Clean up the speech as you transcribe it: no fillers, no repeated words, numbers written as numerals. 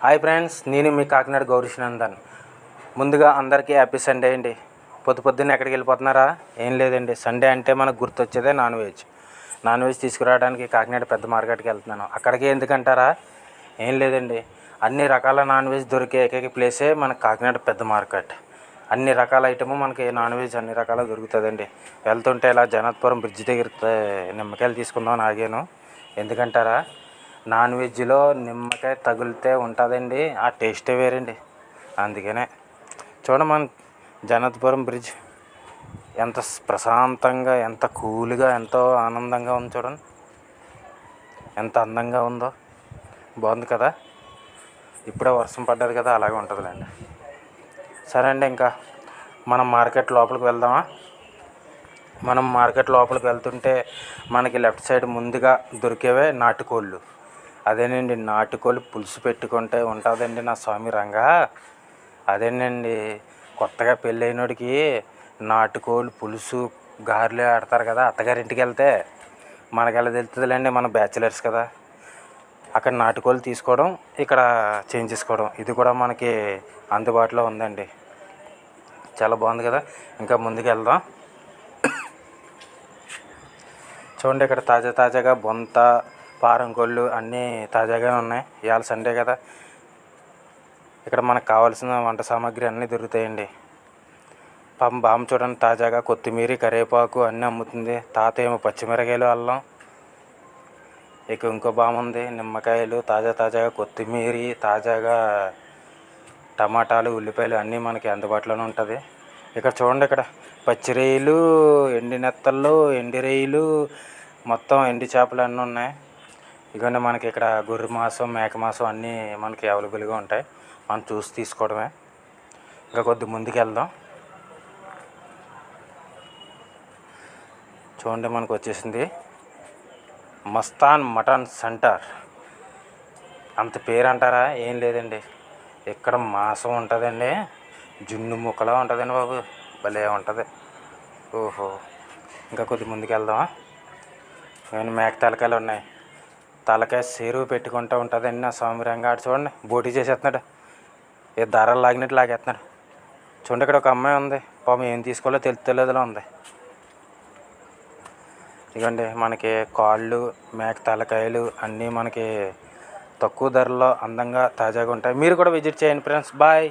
Hi friends, నేను మీ కాకినాడ గౌరీశనందన్. ముందుగా అందరికీ హ్యాపీ సండే అండి. పొద్దున్న ఎక్కడికి వెళ్ళిపోతున్నారా? ఏం లేదండి, సండే అంటే మనకు గుర్తొచ్చేదే నాన్ వెజ్ తీసుకురావడానికి కాకినాడ పెద్ద మార్కెట్కి వెళ్తున్నాను. అక్కడికి ఎందుకంటారా? ఏం లేదండి, అన్ని రకాల నాన్ వెజ్ దొరికే ఏకైక ప్లేసే మన కాకినాడ పెద్ద మార్కెట్. అన్ని రకాల ఐటము మనకి నాన్ వెజ్ అన్ని రకాల దొరుకుతుందండి. వెళ్తుంటే ఇలా జనాత్పురం బ్రిడ్జ్ దగ్గర నిమ్మకాయలు తీసుకుందాం ఆగాను. ఎందుకంటారా? నాన్ వెజ్లో నిమ్మకాయ తగిలితే ఉంటుందండి, ఆ టేస్టే వేరండి. అందుకనే చూడండి, మన జనాత్పురం బ్రిడ్జ్ ఎంత ప్రశాంతంగా, ఎంత కూల్గా, ఎంతో ఆనందంగా ఉంది. చూడండి ఎంత అందంగా ఉందో, బాగుంది కదా. ఇప్పుడే వర్షం పడ్డది కదా, అలాగే ఉంటుందిలేండి. సరే అండి, ఇంకా మనం మార్కెట్ లోపలికి వెళ్దామా? మనం మార్కెట్ లోపలికి వెళ్తుంటే మనకి లెఫ్ట్ సైడ్ ముందుగా దొరికేవే నాటుకోళ్ళు. అదేనండి, నాటుకోళ్ళు పులుసు పెట్టుకుంటే ఉంటుందండి నా స్వామి రంగా. అదేనండి, కొత్తగా పెళ్ళైనోడికి నాటుకోళ్ళు పులుసు గారెలు ఆడతారు కదా అత్తగారింటికి వెళ్తే. మనకి ఎలా తెలుస్తుందిలేండి, మన బ్యాచిలర్స్ కదా. అక్కడ నాటుకోళ్ళు తీసుకోవడం, ఇక్కడ చేంజ్ చేసుకోవడం, ఇది కూడా మనకి అందుబాటులో ఉందండి. చాలా బాగుంది కదా. ఇంకా ముందుకు వెళ్దాం. చూడండి, ఇక్కడ తాజాగా బొంత, పారం కోళ్ళు అన్నీ తాజాగానే ఉన్నాయి. ఇవాళ సండే కదా. ఇక్కడ మనకు కావాల్సిన వంట సామాగ్రి అన్నీ దొరుకుతాయండి. పాపం బామ్మ చూడండి, తాజాగా కొత్తిమీర, కరివేపాకు అన్నీ అమ్ముతుంది. తాత ఏమో పచ్చిమిరకాయలు, అల్లం. ఇక ఇంకో బామ్మ ఉంది, నిమ్మకాయలు, తాజాగా కొత్తిమీర, తాజాగా టమాటాలు, ఉల్లిపాయలు అన్నీ మనకి అందుబాటులోనే ఉంటుంది. ఇక్కడ చూడండి, ఇక్కడ పచ్చి రొయ్యలు, ఎండి నెత్తళ్ళు, ఎండి రొయ్యలు, మొత్తం ఎండి చేపలు అన్నీ ఉన్నాయి. ఇదిగోండి, మనకి ఇక్కడ గొర్రె మాంసం, మేక మాంసం అన్నీ మనకి అవైలబుల్గా ఉంటాయి. మనం చూసి తీసుకోవడమే. ఇంకా కొద్ది ముందుకు వెళ్దాం. చూడండి, మనకు వచ్చేసింది మస్తాన్ మటన్ సెంటర్. అంత పేరు అంటారా? ఏం లేదండి, ఇక్కడ మాంసం ఉంటుందండి, జున్ను ముక్కలా ఉంటుందండి బాబు, భలే ఉంటుంది. ఓహో, ఇంకా కొద్ది ముందుకు వెళ్దామా? కానీ మేక తలకాయలు ఉన్నాయి. తలకాయ సేరువు పెట్టుకుంటూ ఉంటుందండి నా స్వామి రంగా. ఆడు చూడండి, బోటీ చేసేస్తున్నాడు, ఏ దారాలు లాగినట్టు లాగేస్తున్నాడు. చూడండి, ఇక్కడ ఒక అమ్మాయి ఉంది, పాపం ఏం తీసుకోవాలో తెలియలేదులా ఉంది. ఇదిగోండి, మనకి కాళ్ళు, మేక తలకాయలు అన్నీ మనకి తక్కువ ధరలో అందంగా తాజాగా ఉంటాయి. మీరు కూడా విజిట్ చేయండి ఫ్రెండ్స్. బాయ్.